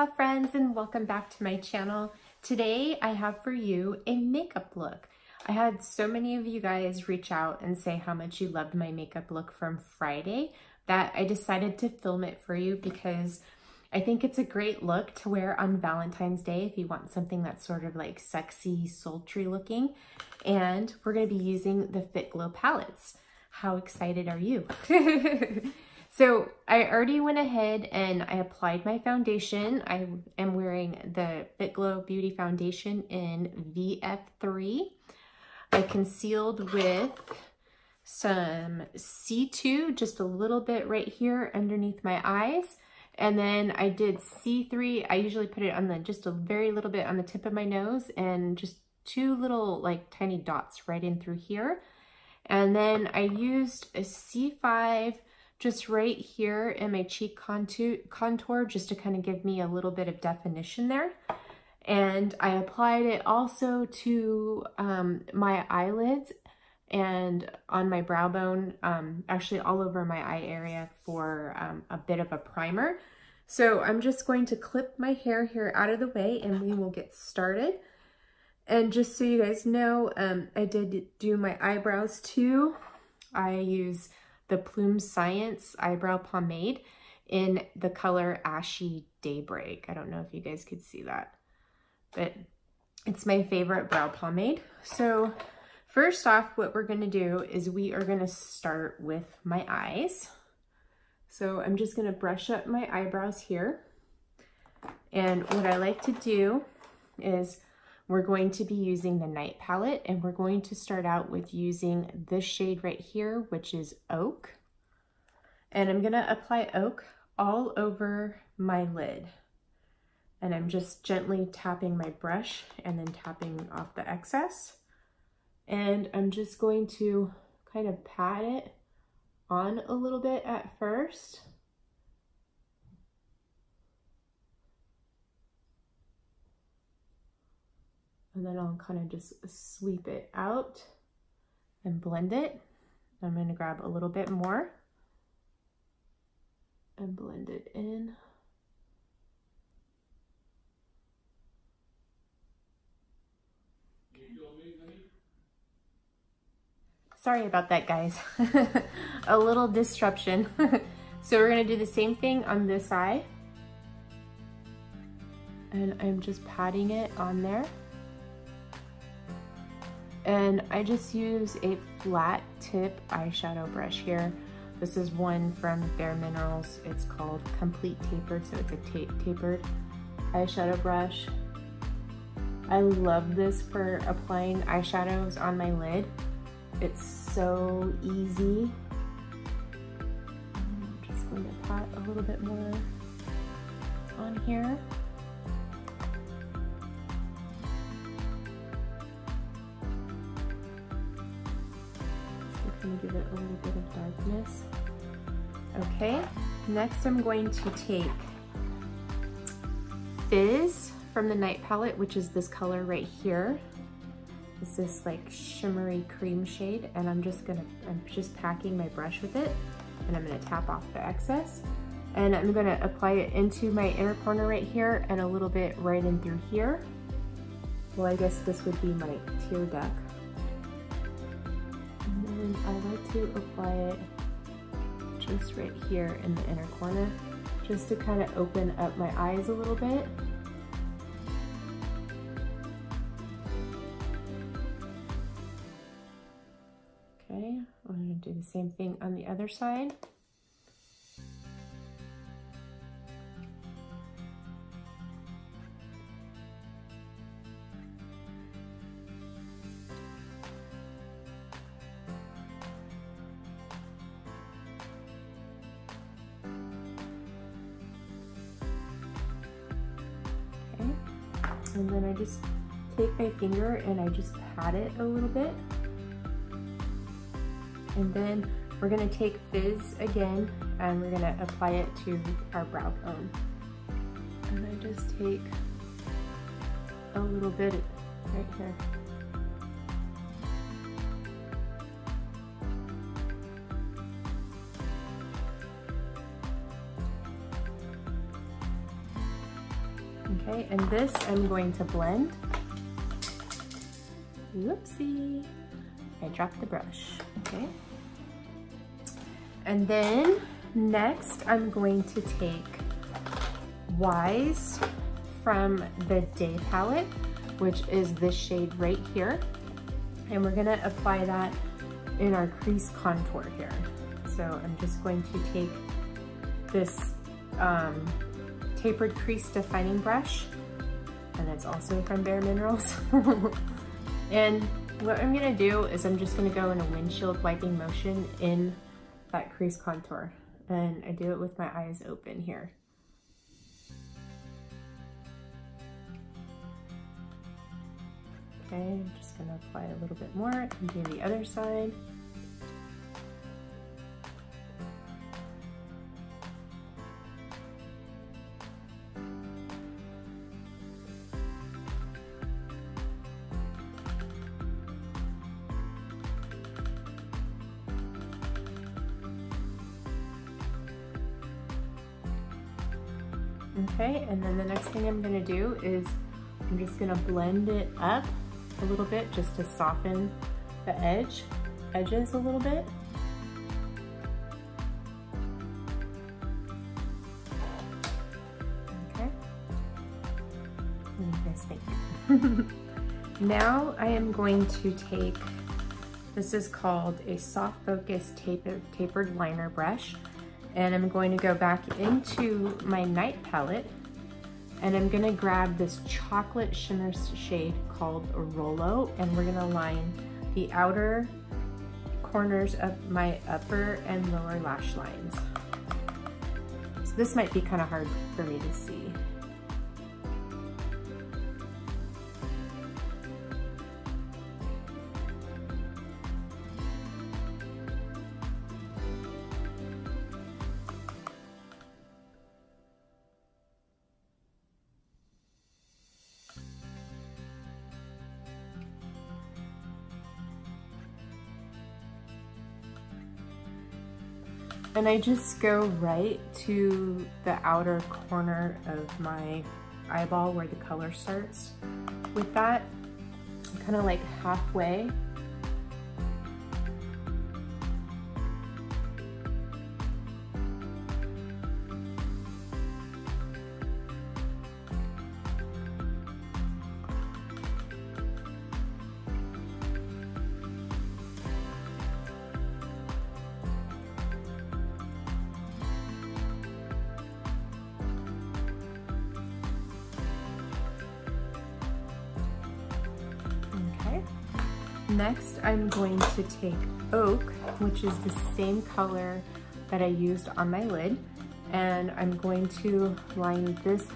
Aloha friends, and welcome back to my channel. Today I have for you a makeup look. I had so many of you guys reach out and say how much you loved my makeup look from Friday that I decided to film it for you because I think it's a great look to wear on Valentine's Day if you want something that's sort of like sexy, sultry looking. And we're going to be using the Fitglow palettes. How excited are you? So I already went ahead and I applied my foundation. I am wearing the Fitglow Beauty Foundation in VF3. I concealed with some C2, just a little bit right here underneath my eyes. And then I did C3. I usually put it on just a very little bit on the tip of my nose and just two little like tiny dots right in through here. And then I used a C5 just right here in my cheek contour just to kind of give me a little bit of definition there. And I applied it also to my eyelids and on my brow bone, actually all over my eye area for a bit of a primer. So I'm just going to clip my hair here out of the way and we will get started. And just so you guys know, I did do my eyebrows too. I use the Plume Science Eyebrow Pomade in the color Ashy Daybreak. I don't know if you guys could see that, but it's my favorite brow pomade. So first off, what we're gonna do is we are gonna start with my eyes. So I'm just gonna brush up my eyebrows here. And what I like to do is we're going to be using the Night palette, and we're going to start out with using this shade right here, which is Oak. And I'm gonna apply Oak all over my lid. And I'm just gently tapping my brush and then tapping off the excess. And I'm just going to kind of pat it on a little bit at first. And then I'll kind of just sweep it out and blend it. I'm going to grab a little bit more and blend it in. Sorry about that, guys. A little disruption. So we're going to do the same thing on this eye. And I'm just patting it on there. And I just use a flat tip eyeshadow brush here. This is one from Bare Minerals. It's called Complete Tapered, so it's a tapered eyeshadow brush. I love this for applying eyeshadows on my lid. It's so easy. I'm just going to pat a little bit more on here. Gonna give it a little bit of darkness. Okay, next I'm going to take Fizz from the Night palette, which is this color right here. It's this like shimmery cream shade, and I'm just packing my brush with it, and I'm gonna tap off the excess. And I'm gonna apply it into my inner corner right here and a little bit right in through here. Well, I guess this would be my tear duct. And I like to apply it just right here in the inner corner, just to kind of open up my eyes a little bit. Okay, I'm going to do the same thing on the other side. And then I just take my finger and I just pat it a little bit. And then we're gonna take Fizz again and we're gonna apply it to our brow bone. And I just take a little bit right here. Okay, and this I'm going to blend. Whoopsie, I dropped the brush, okay. And then next I'm going to take Wise from the Day palette, which is this shade right here. And we're gonna apply that in our crease contour here. So I'm just going to take this tapered crease defining brush, and it's also from Bare Minerals. And what I'm gonna do is I'm just gonna go in a windshield wiping motion in that crease contour. And I do it with my eyes open here. Okay, I'm just gonna apply a little bit more and do the other side. Okay, and then the next thing I'm gonna do is I'm just gonna blend it up a little bit just to soften the edges a little bit. Okay, what do you guys think? Now I am going to take, this is called a soft focus tapered liner brush. And I'm going to go back into my Night palette, and I'm gonna grab this chocolate shimmer shade called Rollo, and we're gonna line the outer corners of my upper and lower lash lines. So this might be kind of hard for me to see. And I just go right to the outer corner of my eyeball where the color starts. With that, kind of like halfway. Next, I'm going to take Oak, which is the same color that I used on my lid, and I'm going to line this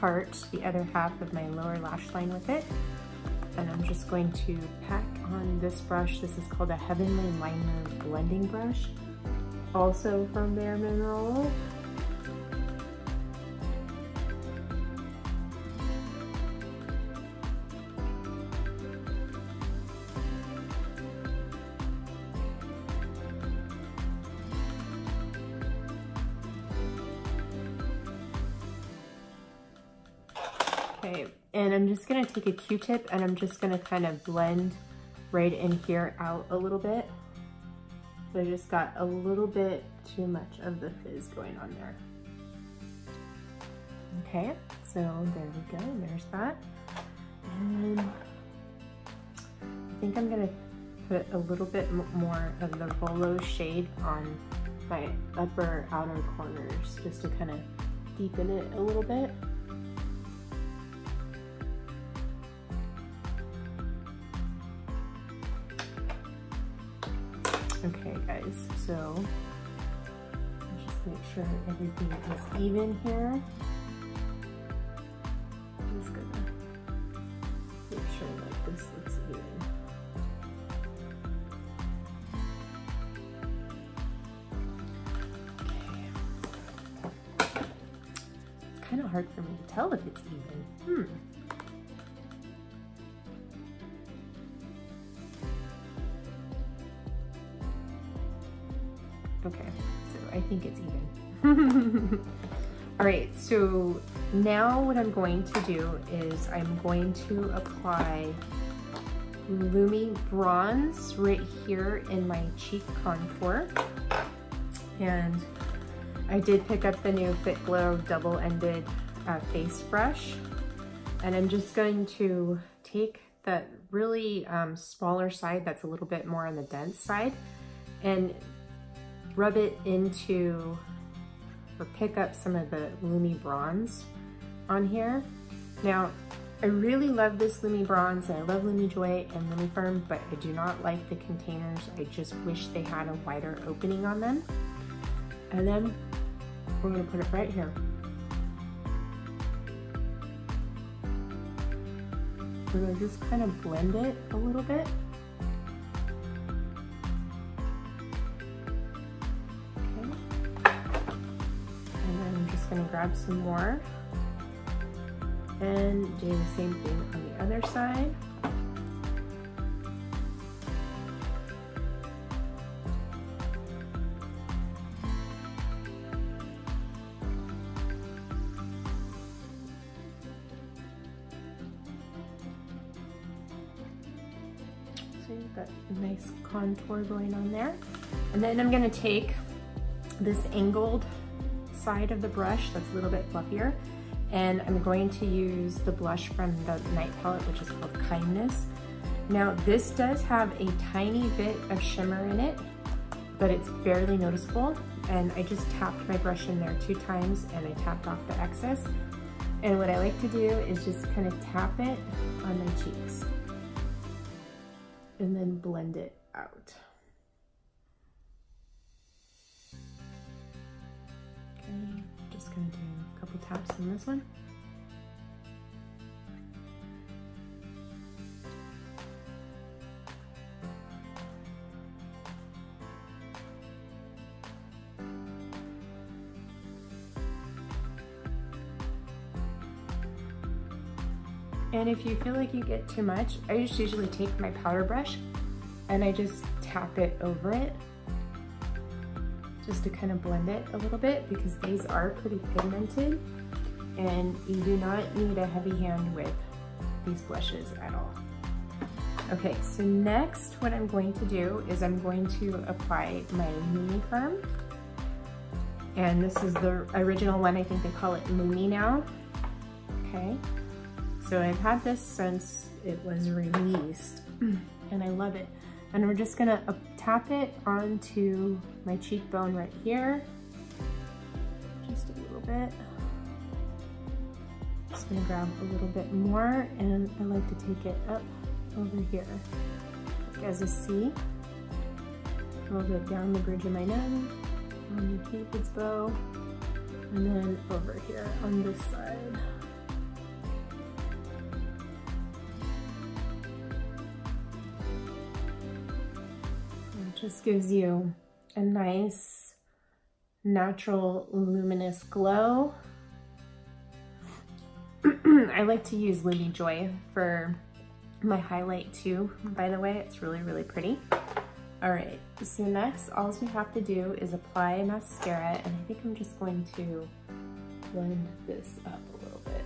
part, the other half of my lower lash line with it. And I'm just going to pack on this brush. This is called a Heavenly Liner Blending Brush, also from Bare Minerals. Okay, and I'm just gonna take a Q-tip and I'm just gonna kind of blend right in here out a little bit. So I just got a little bit too much of the fizz going on there. Okay, so there we go, there's that. And I think I'm gonna put a little bit more of the Rollo shade on my upper outer corners just to kind of deepen it a little bit. Okay guys, so just make sure everything is even here. I'm just gonna make sure that this looks even. Okay. It's kind of hard for me to tell if it's even. Okay, so I think it's even. All right, so Now what I'm going to do is I'm going to apply Lumi bronze right here in my cheek contour. And I did pick up the new Fitglow double-ended face brush. And I'm just going to take that really smaller side that's a little bit more on the dense side and rub it into, or pick up some of the Lumi bronze on here. Now, I really love this Lumi bronze, and I love Lumi Joy and Lumi Firm, but I do not like the containers. I just wish they had a wider opening on them. And then we're gonna put it right here. We're gonna just kind of blend it a little bit. Okay. And then I'm just gonna grab some more and do the same thing on the other side. So you've got a nice contour going on there. And then I'm gonna take this angled side of the brush that's a little bit fluffier, and I'm going to use the blush from the Night Palette, which is called Kindness. Now this does have a tiny bit of shimmer in it, but it's barely noticeable. And I just tapped my brush in there 2 times and I tapped off the excess. And what I like to do is just kind of tap it on my cheeks and then blend it out. Okay, just gonna do a couple taps on this one. And if you feel like you get too much, I just usually take my powder brush and I just tap it over it just to kind of blend it a little bit, because these are pretty pigmented and you do not need a heavy hand with these blushes at all. Okay, so next what I'm going to do is I'm going to apply my Lumi Firm. And this is the original one, I think they call it Lumi now. Okay. So I've had this since it was released and I love it. And we're just gonna tap it onto my cheekbone right here. Just a little bit. Just gonna grab a little bit more, and I like to take it up over here, like as a C. A little bit down the bridge of my nose, on the Cupid's bow, and then over here on this side. Just gives you a nice, natural, luminous glow. I like to use Lumi Joy for my highlight too, by the way. It's really, really pretty. All right, so next, all we have to do is apply mascara, and I think I'm just going to blend this up a little bit.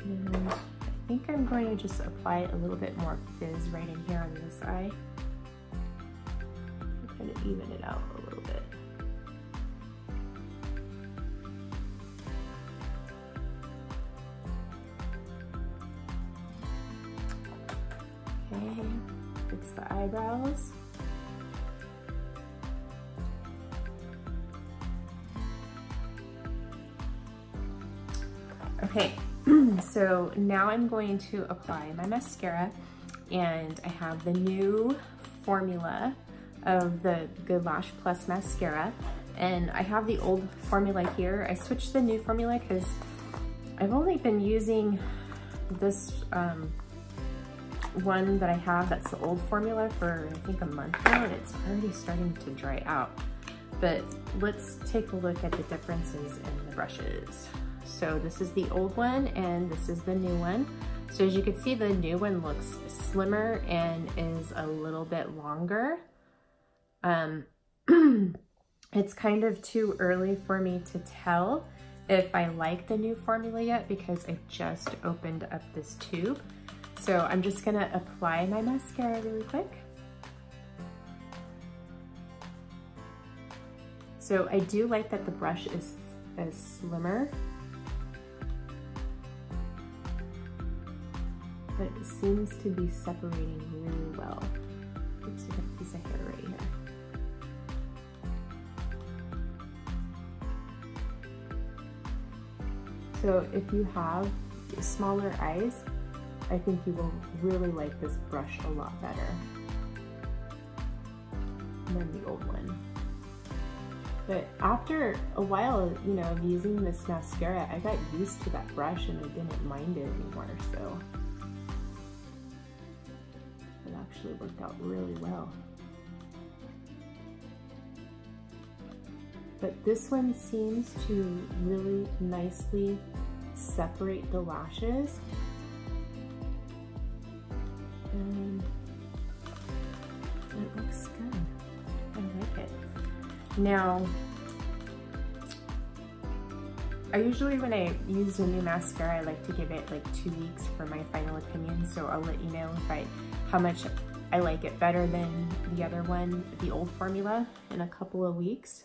And I think I'm going to just apply a little bit more fizz right in here on this eye. Kind of even it out a little bit. Okay, fix the eyebrows. Okay. So now I'm going to apply my mascara, and I have the new formula of the Good Lash Plus mascara, and I have the old formula here. I switched to the new formula because I've only been using this one that I have that's the old formula for I think a month now, and it's already starting to dry out. But let's take a look at the differences in the brushes. So this is the old one and this is the new one. So as you can see, the new one looks slimmer and is a little bit longer. It's kind of too early for me to tell if I like the new formula yet because I just opened up this tube. So I'm just gonna apply my mascara really quick. So I do like that the brush is slimmer, but it seems to be separating really well. Oops, I got a piece of hair right here. So if you have smaller eyes, I think you will really like this brush a lot better than the old one. But after a while, you know, of using this mascara, I got used to that brush and I didn't mind it anymore, so it actually worked out really well. But this one seems to really nicely separate the lashes. And it looks good. I like it. Now, I usually, when I use a new mascara, I like to give it like 2 weeks for my final opinion. So I'll let you know if how much I like it better than the other one, the old formula, in a couple of weeks.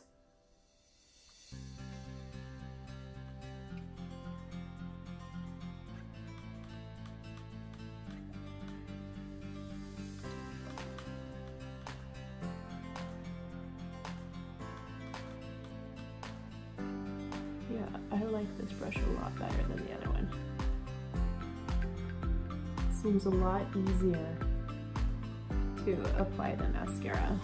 Yeah, I like this brush a lot better than the other one. Seems a lot easier to apply the mascara.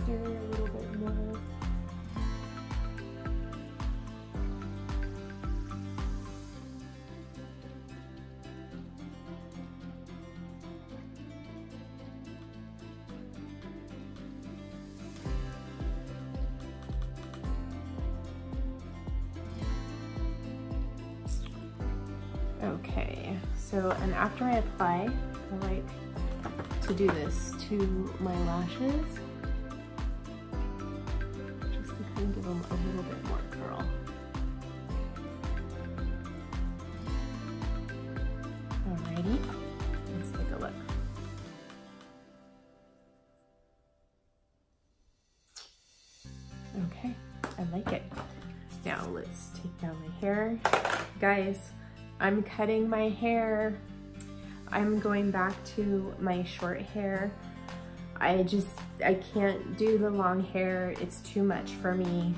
Here a little bit more. Okay, so, and after I apply, I like to do this to my lashes. Give them a little bit more curl. Alrighty, let's take a look. Okay, I like it. Now let's take down my hair. Guys, I'm cutting my hair. I'm going back to my short hair. I can't do the long hair. It's too much for me.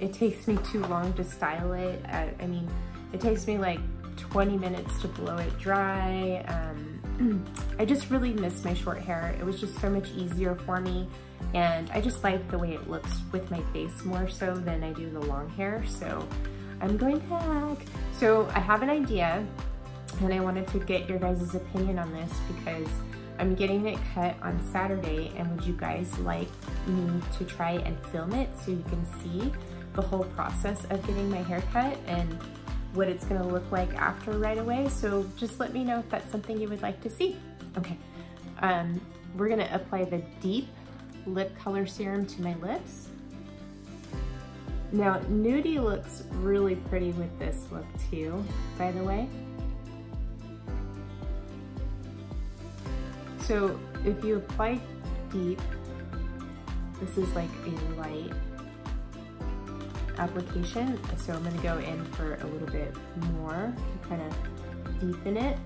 It takes me too long to style it. I mean, it takes me like 20 minutes to blow it dry. I just really miss my short hair. It was just so much easier for me. And I just like the way it looks with my face more so than I do the long hair. So I'm going back. So I have an idea and I wanted to get your guys' opinion on this because I'm getting it cut on Saturday, and would you guys like me to try and film it so you can see the whole process of getting my hair cut and what it's gonna look like after right away? So just let me know if that's something you would like to see. Okay, we're gonna apply the deep lip color serum to my lips. Now, Nudie looks really pretty with this look too, by the way. So if you apply deep, this is like a light application. So I'm gonna go in for a little bit more to kind of deepen it.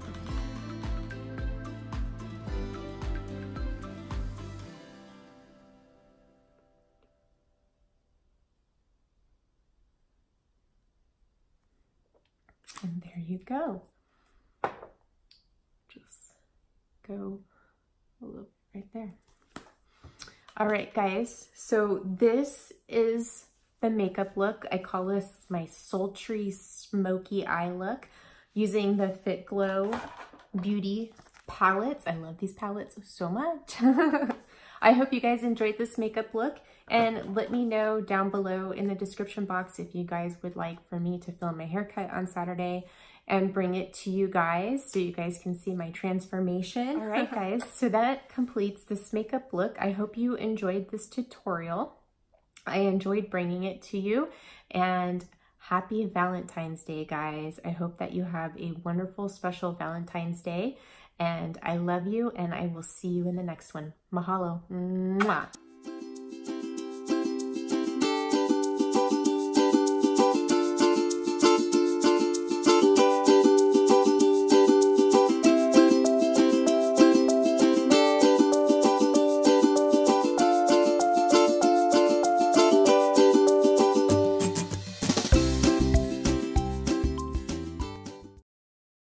And there you go. Just go a little right there. All right, guys, so this is the makeup look. I call this my sultry smoky eye look using the Fitglow Beauty palettes. I love these palettes so much. I hope you guys enjoyed this makeup look, and let me know down below in the description box if you guys would like for me to film my haircut on Saturday and bring it to you guys so you guys can see my transformation. All right, guys, so that completes this makeup look. I hope you enjoyed this tutorial. I enjoyed bringing it to you, and happy Valentine's Day, guys. I hope that you have a wonderful, special Valentine's Day, and I love you, and I will see you in the next one. Mahalo. Mwah.